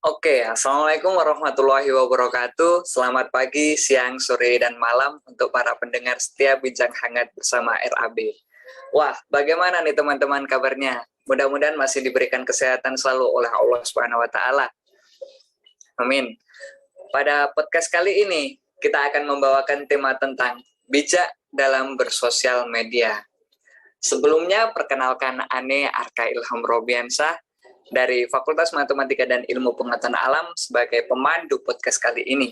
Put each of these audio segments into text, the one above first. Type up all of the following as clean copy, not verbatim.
Oke, Assalamualaikum warahmatullahi wabarakatuh. Selamat pagi, siang, sore, dan malam untuk para pendengar setia Bincang Hangat bersama RAB. Wah, bagaimana nih teman-teman kabarnya? Mudah-mudahan masih diberikan kesehatan selalu oleh Allah Subhanahu wa taala. Amin. Pada podcast kali ini, kita akan membawakan tema tentang bijak dalam bersosial media. Sebelumnya, perkenalkan Ane Arka Ilham Robiansah dari Fakultas Matematika dan Ilmu Pengetahuan Alam sebagai pemandu podcast kali ini.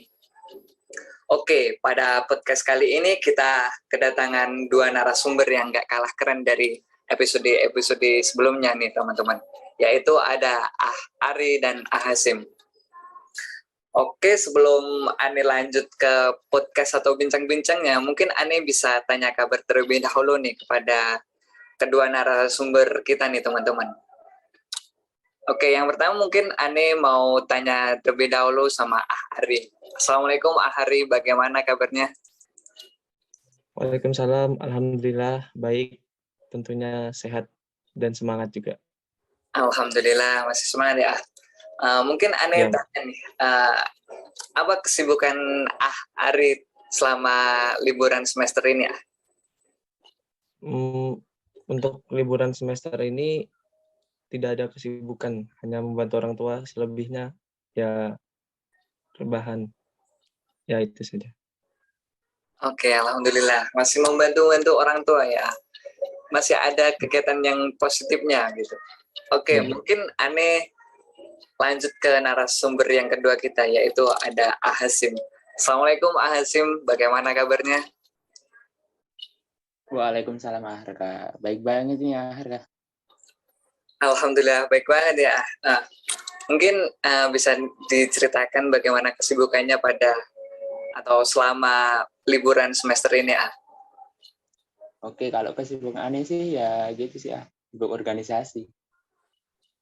Oke, pada podcast kali ini kita kedatangan dua narasumber yang gak kalah keren dari episode-episode sebelumnya nih teman-teman. Yaitu ada Ari dan Hasim. Oke, sebelum Ane lanjut ke podcast atau bincang-bincangnya, mungkin Ane bisa tanya kabar terlebih dahulu nih kepada kedua narasumber kita nih teman-teman. Oke, yang pertama mungkin Ane mau tanya terlebih dahulu sama Ari. Assalamualaikum Ari, bagaimana kabarnya? Waalaikumsalam, alhamdulillah baik, tentunya sehat dan semangat juga. Alhamdulillah masih semangat ya. Mungkin Ane tanya nih, apa kesibukan Ari selama liburan semester ini ya? Untuk liburan semester ini tidak ada kesibukan, hanya membantu orang tua, selebihnya ya rebahan. Ya itu saja. Oke, alhamdulillah masih membantu orang tua ya. Masih ada kegiatan yang positifnya gitu. Oke, mungkin Ane lanjut ke narasumber yang kedua kita, yaitu ada Hasim. Assalamualaikum Hasim, bagaimana kabarnya? Waalaikumsalam Harga. Baik banget nih Harga. Alhamdulillah baik banget ya. Nah, mungkin bisa diceritakan bagaimana kesibukannya pada atau selama liburan semester ini Oke, kalau kesibukan Ane sih ya gitu sih sibuk organisasi.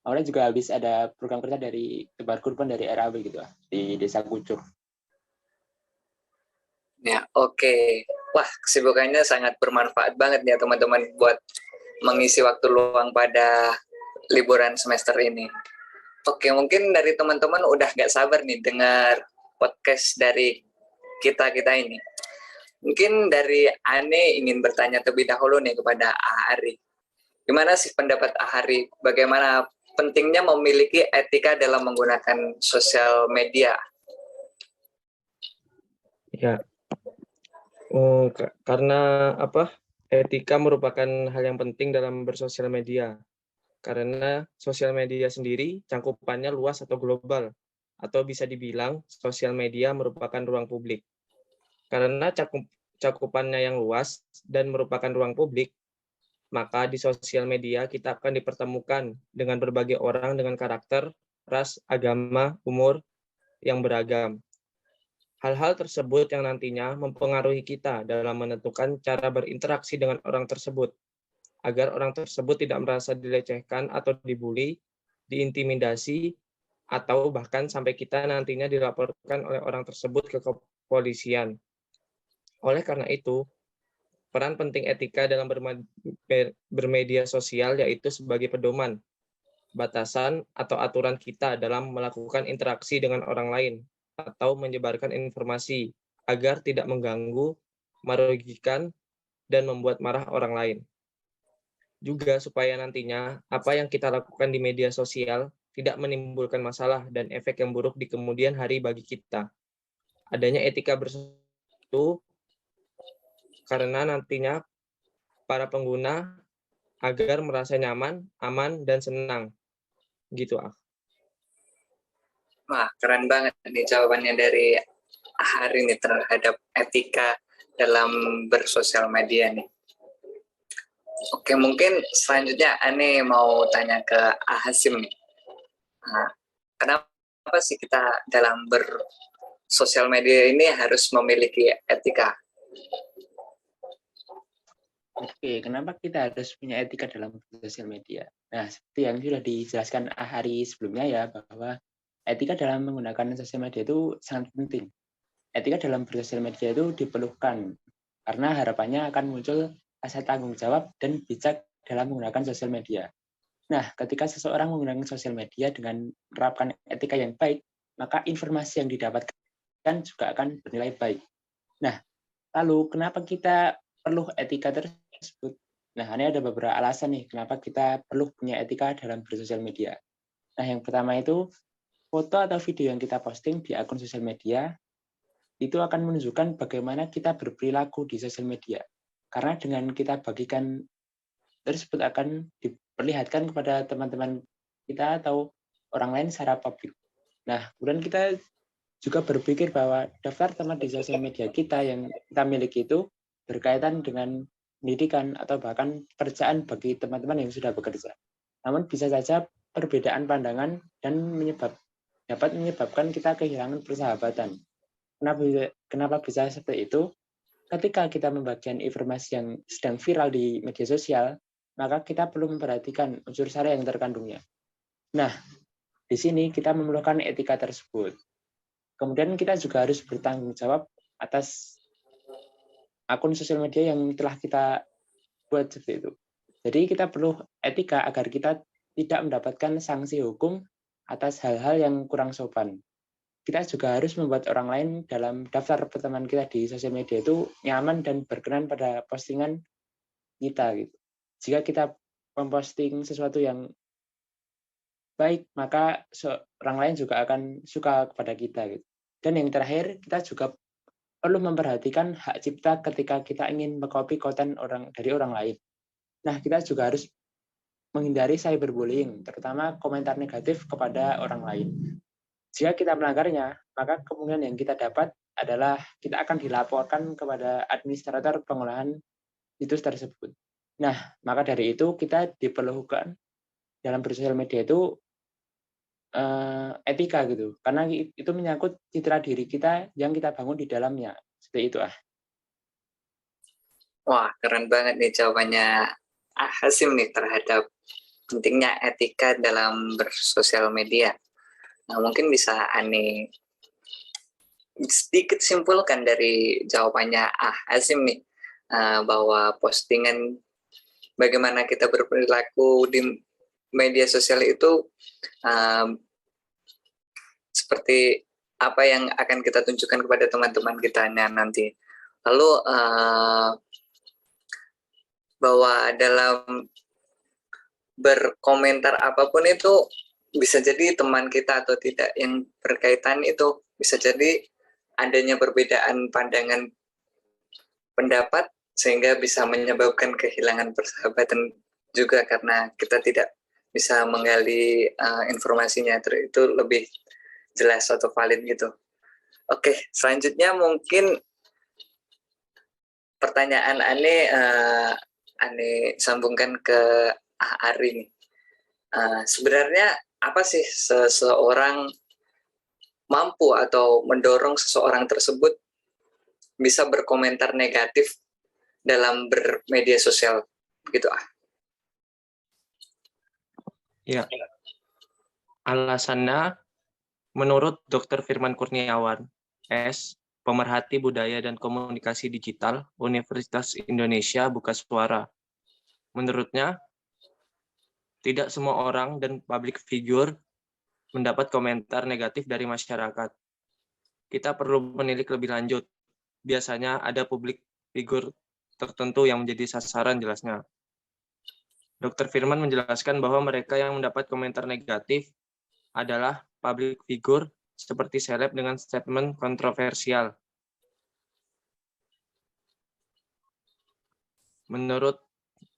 Awalnya juga habis ada program kerja dari tebar kurban dari RAB gitu di Desa Kucur. Ya, oke. Wah, kesibukannya sangat bermanfaat banget ya teman-teman buat mengisi waktu luang pada liburan semester ini. Oke, mungkin dari teman-teman udah gak sabar nih dengar podcast dari kita ini. Mungkin dari Ane ingin bertanya terlebih dahulu nih kepada Ari. Gimana sih pendapat Ari? Bagaimana pentingnya memiliki etika dalam menggunakan sosial media? Ya, karena etika merupakan hal yang penting dalam bersosial media. Karena sosial media sendiri cangkupannya luas atau global, atau bisa dibilang sosial media merupakan ruang publik. Karena cakupannya yang luas dan merupakan ruang publik, maka di sosial media kita akan dipertemukan dengan berbagai orang dengan karakter, ras, agama, umur yang beragam. Hal-hal tersebut yang nantinya mempengaruhi kita dalam menentukan cara berinteraksi dengan orang tersebut, agar orang tersebut tidak merasa dilecehkan atau dibully, diintimidasi, atau bahkan sampai kita nantinya dilaporkan oleh orang tersebut ke kepolisian. Oleh karena itu, peran penting etika dalam bermedia sosial yaitu sebagai pedoman, batasan atau aturan kita dalam melakukan interaksi dengan orang lain atau menyebarkan informasi agar tidak mengganggu, merugikan, dan membuat marah orang lain. Juga supaya nantinya apa yang kita lakukan di media sosial tidak menimbulkan masalah dan efek yang buruk di kemudian hari bagi kita. Adanya etika bersosial itu karena nantinya para pengguna agar merasa nyaman, aman, dan senang. Gitu, Wah, keren banget nih jawabannya dari Hari nih terhadap etika dalam bersosial media nih. Oke, mungkin selanjutnya Ane mau tanya ke Hasim nih. Nah, kenapa sih kita dalam bersosial media ini harus memiliki etika? Oke, kenapa kita harus punya etika dalam sosial media? Nah, seperti yang sudah dijelaskan Hari sebelumnya ya, bahwa etika dalam menggunakan sosial media itu sangat penting. Etika dalam bersosial media itu diperlukan karena harapannya akan muncul rasa tanggung jawab dan bijak dalam menggunakan sosial media. Nah, ketika seseorang menggunakan sosial media dengan menerapkan etika yang baik, maka informasi yang didapatkan juga akan bernilai baik. Nah, lalu kenapa kita perlu etika tersebut? Nah, ini ada beberapa alasan nih kenapa kita perlu punya etika dalam bersosial media. Nah, yang pertama itu foto atau video yang kita posting di akun sosial media itu akan menunjukkan bagaimana kita berperilaku di sosial media. Karena dengan kita bagikan tersebut akan diperlihatkan kepada teman-teman kita atau orang lain secara publik. Nah, kemudian kita juga berpikir bahwa daftar teman di sosial media kita yang kita miliki itu berkaitan dengan pendidikan atau bahkan pekerjaan bagi teman-teman yang sudah bekerja. Namun bisa saja perbedaan pandangan dan dapat menyebabkan kita kehilangan persahabatan. Kenapa bisa seperti itu? Ketika kita membagikan informasi yang sedang viral di media sosial, maka kita perlu memperhatikan unsur sara yang terkandungnya. Nah, di sini kita memerlukan etika tersebut. Kemudian kita juga harus bertanggung jawab atas akun sosial media yang telah kita buat seperti itu. Jadi kita perlu etika agar kita tidak mendapatkan sanksi hukum atas hal-hal yang kurang sopan. Kita juga harus membuat orang lain dalam daftar pertemanan kita di sosial media itu nyaman dan berkenan pada postingan kita gitu. Jika kita memposting sesuatu yang baik, maka orang lain juga akan suka kepada kita gitu. Dan yang terakhir, kita juga perlu memperhatikan hak cipta ketika kita ingin mengcopy konten dari orang lain. Nah, kita juga harus menghindari cyberbullying, terutama komentar negatif kepada orang lain. Jika kita melanggarnya, maka kemungkinan yang kita dapat adalah kita akan dilaporkan kepada administrator pengolahan situs tersebut. Nah, maka dari itu kita diperlukan dalam bersosial media itu etika gitu, karena itu menyangkut citra diri kita yang kita bangun di dalamnya. Seperti itu. Wah, keren banget nih jawabannya Hasim nih terhadap pentingnya etika dalam bersosial media. Nah, mungkin bisa Ani sedikit simpulkan dari jawabannya Hasim nih, bahwa postingan bagaimana kita berperilaku di media sosial itu seperti apa yang akan kita tunjukkan kepada teman-teman kita nanti. Lalu bahwa dalam berkomentar apapun itu bisa jadi teman kita atau tidak yang berkaitan itu bisa jadi adanya perbedaan pandangan pendapat sehingga bisa menyebabkan kehilangan persahabatan juga karena kita tidak bisa menggali informasinya itu lebih jelas atau valid gitu. Oke, selanjutnya mungkin pertanyaan Ane sambungkan ke Ari nih. Sebenarnya apa sih seseorang mampu atau mendorong seseorang tersebut bisa berkomentar negatif dalam bermedia sosial gitu Ya, alasannya menurut Dr. Firman Kurniawan, S, pemerhati budaya dan komunikasi digital, Universitas Indonesia Buka Suara. Menurutnya, tidak semua orang dan public figure mendapat komentar negatif dari masyarakat. Kita perlu menilik lebih lanjut. Biasanya ada public figure tertentu yang menjadi sasaran jelasnya. Dr. Firman menjelaskan bahwa mereka yang mendapat komentar negatif adalah public figure seperti seleb dengan statement kontroversial. Menurut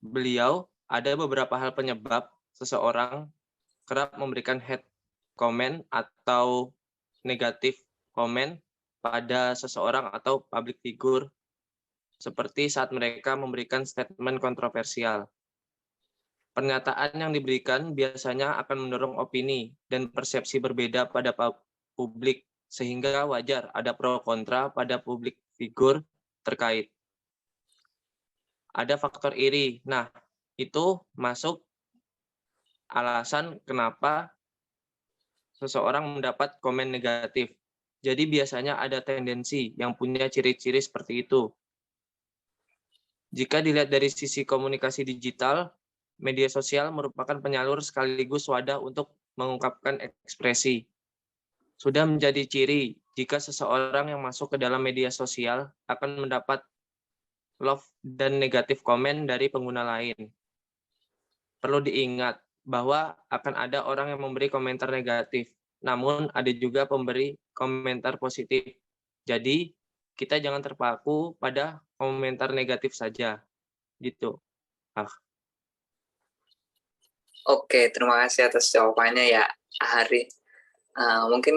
beliau, ada beberapa hal penyebab seseorang kerap memberikan hate comment atau negatif comment pada seseorang atau public figure, seperti saat mereka memberikan statement kontroversial. Pernyataan yang diberikan biasanya akan mendorong opini dan persepsi berbeda pada publik, sehingga wajar ada pro kontra pada publik figur terkait. Ada faktor iri. Nah, itu masuk alasan kenapa seseorang mendapat komen negatif. Jadi biasanya ada tendensi yang punya ciri-ciri seperti itu. Jika dilihat dari sisi komunikasi digital, media sosial merupakan penyalur sekaligus wadah untuk mengungkapkan ekspresi. Sudah menjadi ciri jika seseorang yang masuk ke dalam media sosial akan mendapat love dan negatif komen dari pengguna lain. Perlu diingat bahwa akan ada orang yang memberi komentar negatif, namun ada juga pemberi komentar positif. Jadi, kita jangan terpaku pada komentar negatif saja. Gitu. Oke, terima kasih atas jawabannya ya, Hari. Mungkin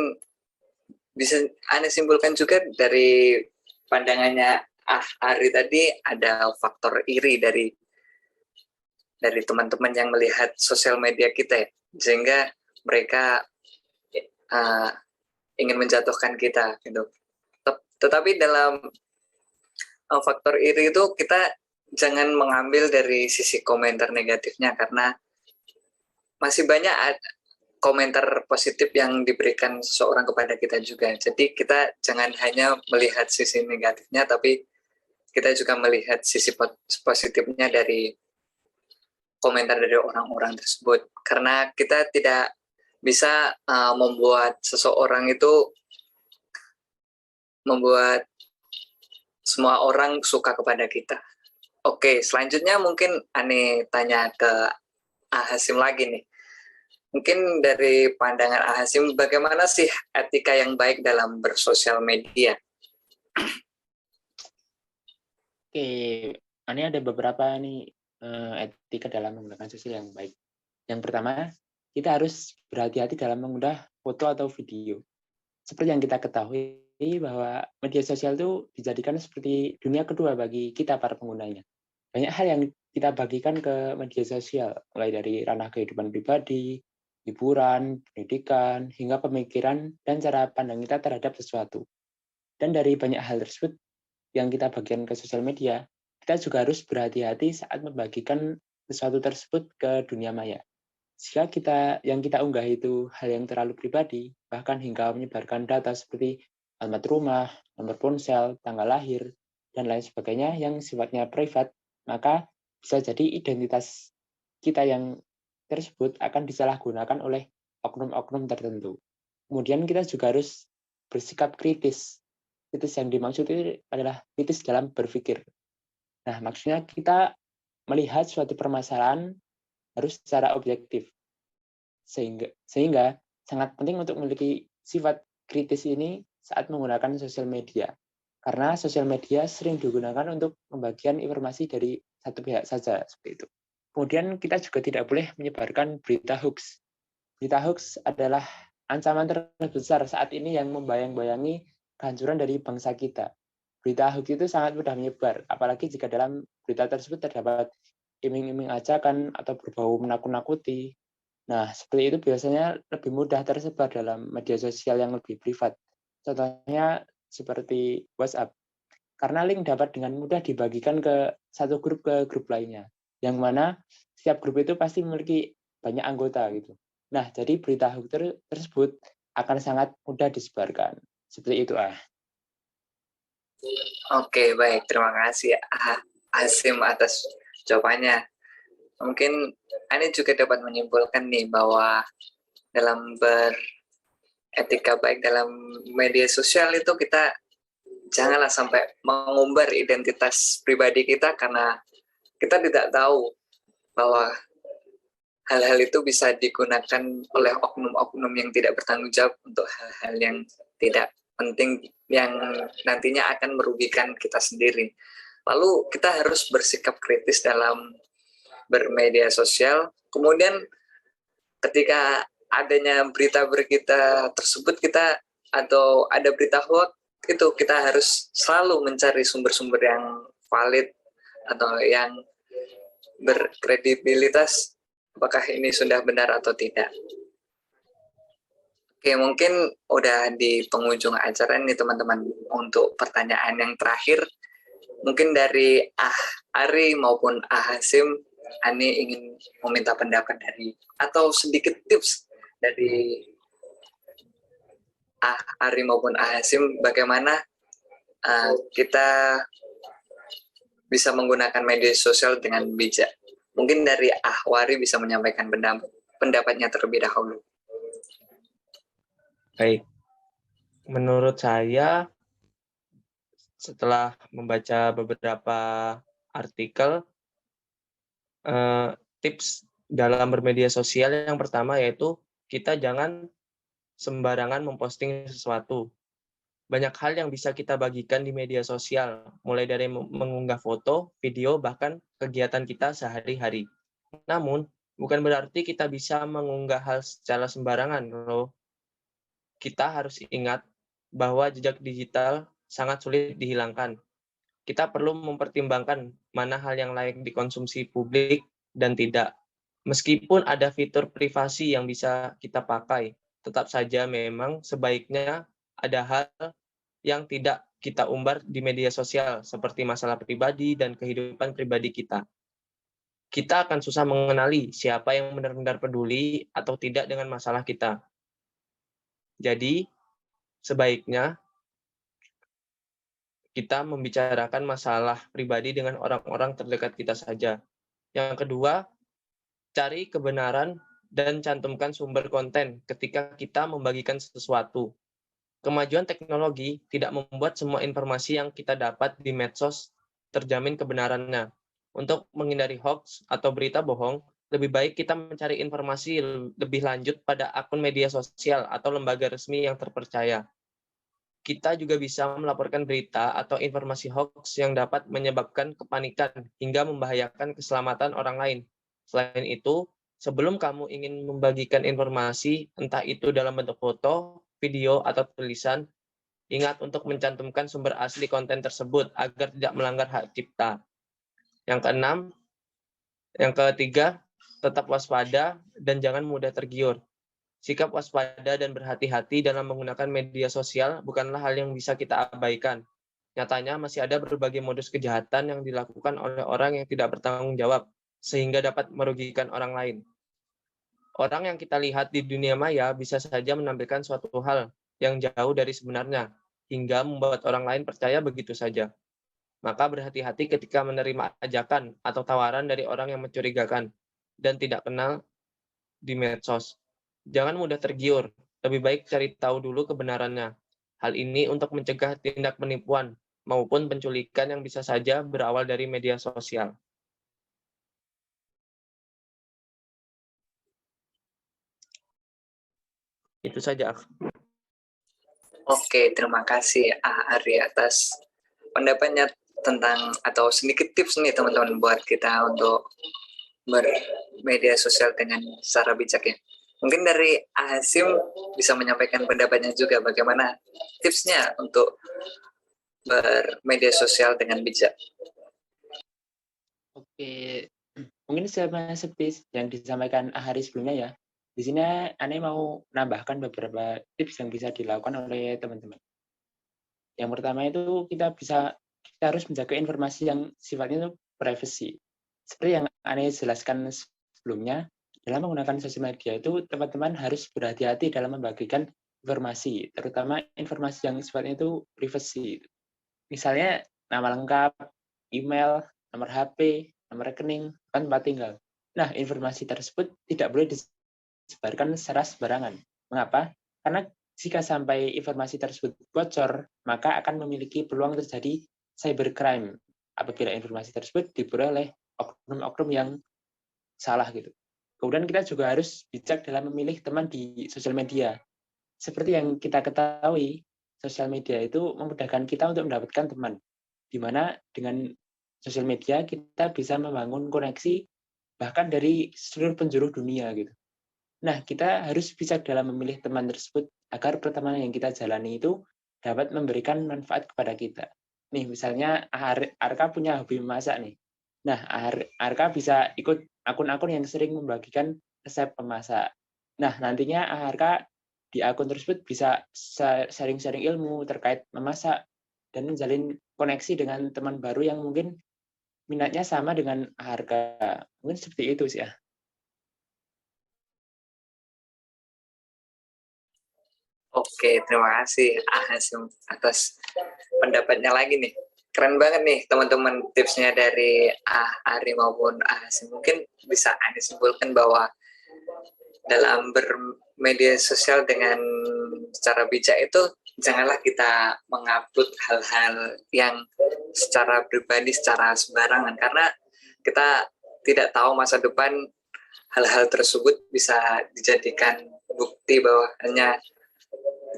bisa Anda simpulkan juga dari pandangannya Hari tadi ada faktor iri dari teman-teman yang melihat sosial media kita ya, sehingga mereka ingin menjatuhkan kita gitu. Tetapi dalam faktor iri itu kita jangan mengambil dari sisi komentar negatifnya, karena masih banyak komentar positif yang diberikan seseorang kepada kita juga. Jadi kita jangan hanya melihat sisi negatifnya, tapi kita juga melihat sisi positifnya dari komentar dari orang-orang tersebut. Karena kita tidak bisa membuat seseorang itu, membuat semua orang suka kepada kita. Oke, selanjutnya mungkin Ani tanya ke Hasim lagi nih. Mungkin dari pandangan Hasim, bagaimana sih etika yang baik dalam bersosial media? Oke, ini ada beberapa nih etika dalam menggunakan sosial yang baik. Yang pertama, kita harus berhati-hati dalam mengunggah foto atau video. Seperti yang kita ketahui bahwa media sosial itu dijadikan seperti dunia kedua bagi kita para penggunanya. Banyak hal yang kita bagikan ke media sosial, mulai dari ranah kehidupan pribadi, hiburan, pendidikan, hingga pemikiran dan cara pandang kita terhadap sesuatu. Dan dari banyak hal tersebut yang kita bagikan ke sosial media, kita juga harus berhati-hati saat membagikan sesuatu tersebut ke dunia maya. Jika yang kita unggah itu hal yang terlalu pribadi, bahkan hingga menyebarkan data seperti alamat rumah, nomor ponsel, tanggal lahir, dan lain sebagainya yang sifatnya privat, maka bisa jadi identitas kita yang tersebut akan disalahgunakan oleh oknum-oknum tertentu. Kemudian kita juga harus bersikap kritis. Kritis yang dimaksud itu adalah kritis dalam berpikir. Nah, maksudnya kita melihat suatu permasalahan harus secara objektif. Sehingga sangat penting untuk memiliki sifat kritis ini saat menggunakan sosial media. Karena sosial media sering digunakan untuk pembagian informasi dari satu pihak saja, seperti itu. Kemudian kita juga tidak boleh menyebarkan berita hoax. Berita hoax adalah ancaman terbesar saat ini yang membayang-bayangi kehancuran dari bangsa kita. Berita hoax itu sangat mudah menyebar, apalagi jika dalam berita tersebut terdapat iming-iming ajakan atau berbau menakut-nakuti. Nah, seperti itu biasanya lebih mudah tersebar dalam media sosial yang lebih privat. Contohnya seperti WhatsApp. Karena link dapat dengan mudah dibagikan ke satu grup ke grup lainnya. Yang mana setiap grup itu pasti memiliki banyak anggota gitu. Nah, jadi berita hoax tersebut akan sangat mudah disebarkan. Seperti itu, Oke, baik. Terima kasih Hasim atas jawabannya. Mungkin Ani juga dapat menyimpulkan nih bahwa dalam beretika baik dalam media sosial itu kita janganlah sampai mengumbar identitas pribadi kita, karena kita tidak tahu bahwa hal-hal itu bisa digunakan oleh oknum-oknum yang tidak bertanggung jawab untuk hal-hal yang tidak penting yang nantinya akan merugikan kita sendiri. Lalu kita harus bersikap kritis dalam bermedia sosial. Kemudian ketika adanya berita-berita tersebut atau ada berita hoax, itu kita harus selalu mencari sumber-sumber yang valid atau yang berkredibilitas, apakah ini sudah benar atau tidak. Oke, mungkin udah di penghujung acara nih teman-teman. Untuk pertanyaan yang terakhir, mungkin dari Ari maupun Hasim, Ani ingin meminta pendapat atau sedikit tips dari Ari maupun Hasim, bagaimana kita bisa menggunakan media sosial dengan bijak. Mungkin dari Ahwari bisa menyampaikan pendapatnya terlebih dahulu. Baik, menurut saya setelah membaca beberapa artikel, tips dalam bermedia sosial yang pertama yaitu kita jangan sembarangan memposting sesuatu. Banyak hal yang bisa kita bagikan di media sosial, mulai dari mengunggah foto, video, bahkan kegiatan kita sehari-hari. Namun, bukan berarti kita bisa mengunggah hal secara sembarangan loh. Kita harus ingat bahwa jejak digital sangat sulit dihilangkan. Kita perlu mempertimbangkan mana hal yang layak dikonsumsi publik dan tidak. Meskipun ada fitur privasi yang bisa kita pakai, tetap saja memang sebaiknya ada hal yang tidak kita umbar di media sosial, seperti masalah pribadi dan kehidupan pribadi kita. Kita akan susah mengenali siapa yang benar-benar peduli atau tidak dengan masalah kita. Jadi, sebaiknya kita membicarakan masalah pribadi dengan orang-orang terdekat kita saja. Yang kedua, cari kebenaran dan cantumkan sumber konten ketika kita membagikan sesuatu. Kemajuan teknologi tidak membuat semua informasi yang kita dapat di medsos terjamin kebenarannya. Untuk menghindari hoax atau berita bohong, lebih baik kita mencari informasi lebih lanjut pada akun media sosial atau lembaga resmi yang terpercaya. Kita juga bisa melaporkan berita atau informasi hoax yang dapat menyebabkan kepanikan hingga membahayakan keselamatan orang lain. Selain itu, sebelum kamu ingin membagikan informasi, entah itu dalam bentuk foto, video, atau tulisan, ingat untuk mencantumkan sumber asli konten tersebut agar tidak melanggar hak cipta. Yang ketiga, tetap waspada dan jangan mudah tergiur. Sikap waspada dan berhati-hati dalam menggunakan media sosial bukanlah hal yang bisa kita abaikan. Nyatanya masih ada berbagai modus kejahatan yang dilakukan oleh orang yang tidak bertanggung jawab, sehingga dapat merugikan orang lain. Orang yang kita lihat di dunia maya bisa saja menampilkan suatu hal yang jauh dari sebenarnya, hingga membuat orang lain percaya begitu saja. Maka berhati-hati ketika menerima ajakan atau tawaran dari orang yang mencurigakan dan tidak kenal di medsos. Jangan mudah tergiur, lebih baik cari tahu dulu kebenarannya. Hal ini untuk mencegah tindak penipuan maupun penculikan yang bisa saja berawal dari media sosial. Itu saja. Oke, terima kasih Ari atas pendapatnya tentang atau sedikit tips nih teman-teman buat kita untuk bermedia sosial dengan secara bijak ya. Mungkin dari Hasim bisa menyampaikan pendapatnya juga bagaimana tipsnya untuk bermedia sosial dengan bijak. Oke, mungkin sama seperti yang disampaikan Ahari sebelumnya ya. Di sini Ane mau menambahkan beberapa tips yang bisa dilakukan oleh teman-teman. Yang pertama itu kita harus menjaga informasi yang sifatnya itu privacy. Seperti yang Ane jelaskan sebelumnya, dalam menggunakan sosial media itu teman-teman harus berhati-hati dalam membagikan informasi, terutama informasi yang sifatnya itu privacy. Misalnya nama lengkap, email, nomor HP, nomor rekening, tempat tinggal. Nah, informasi tersebut tidak boleh disebarkan secara sembarangan. Mengapa? Karena jika sampai informasi tersebut bocor, maka akan memiliki peluang terjadi cybercrime apabila informasi tersebut diperoleh oleh oknum-oknum yang salah gitu. Kemudian kita juga harus bijak dalam memilih teman di sosial media. Seperti yang kita ketahui, sosial media itu memudahkan kita untuk mendapatkan teman, di mana dengan sosial media kita bisa membangun koneksi bahkan dari seluruh penjuru dunia gitu. Nah, kita harus bijak dalam memilih teman tersebut agar pertemanan yang kita jalani itu dapat memberikan manfaat kepada kita. Nih, misalnya Arka punya hobi memasak nih. Nah, Arka bisa ikut akun-akun yang sering membagikan resep memasak. Nah, nantinya Arka di akun tersebut bisa sharing-sharing ilmu terkait memasak dan menjalin koneksi dengan teman baru yang mungkin minatnya sama dengan Arka. Mungkin seperti itu sih ya. Oke, terima kasih Hasim atas pendapatnya lagi nih. Keren banget nih teman-teman tipsnya dari Ari maupun Hasim. Mungkin bisa Anda simpulkan bahwa dalam bermedia sosial dengan secara bijak itu janganlah kita mengupload hal-hal yang secara pribadi, secara sembarangan, karena kita tidak tahu masa depan hal-hal tersebut bisa dijadikan bukti bahwa hanya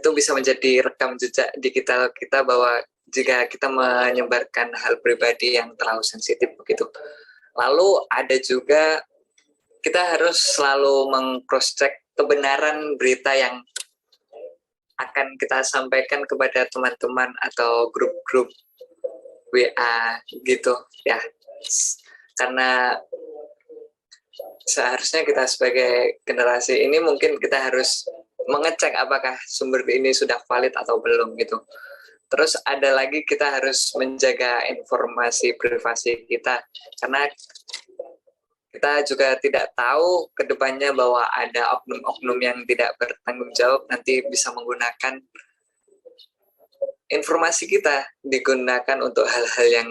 itu bisa menjadi rekam jejak digital kita bahwa jika kita menyebarkan hal pribadi yang terlalu sensitif begitu. Lalu ada juga kita harus selalu meng-cross check kebenaran berita yang akan kita sampaikan kepada teman-teman atau grup-grup WA gitu ya. Karena seharusnya kita sebagai generasi ini mungkin kita harus mengecek apakah sumber ini sudah valid atau belum gitu. Terus ada lagi kita harus menjaga informasi privasi kita karena kita juga tidak tahu ke depannya bahwa ada oknum-oknum yang tidak bertanggung jawab nanti bisa menggunakan informasi kita, digunakan untuk hal-hal yang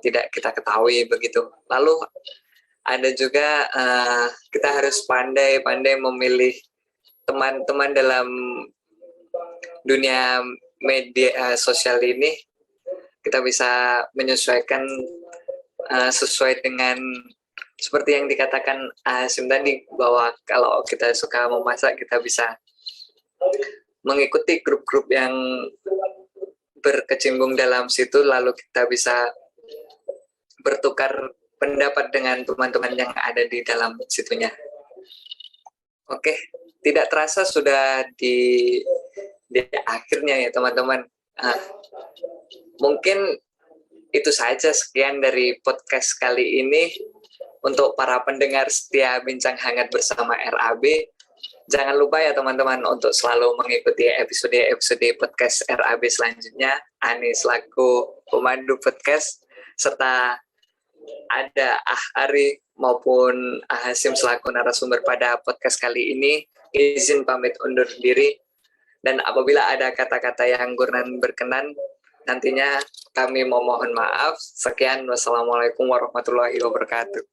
tidak kita ketahui begitu. Lalu ada juga kita harus pandai-pandai memilih teman-teman dalam dunia media sosial ini. Kita bisa menyesuaikan sesuai dengan seperti yang dikatakan Hasim tadi, bahwa kalau kita suka memasak kita bisa mengikuti grup-grup yang berkecimpung dalam situ, lalu kita bisa bertukar pendapat dengan teman-teman yang ada di dalam situnya. Oke, tidak terasa sudah di akhirnya ya teman-teman. Mungkin itu saja, sekian dari podcast kali ini. Untuk para pendengar setia Bincang Hangat bersama RAB, jangan lupa ya teman-teman untuk selalu mengikuti episode-episode podcast RAB selanjutnya. Ani selaku pemandu podcast, serta ada Ari maupun Hasim selaku narasumber pada podcast kali ini. Izin pamit undur diri. Dan apabila ada kata-kata yang kurang berkenan, nantinya kami memohon maaf. Sekian, wassalamualaikum warahmatullahi wabarakatuh.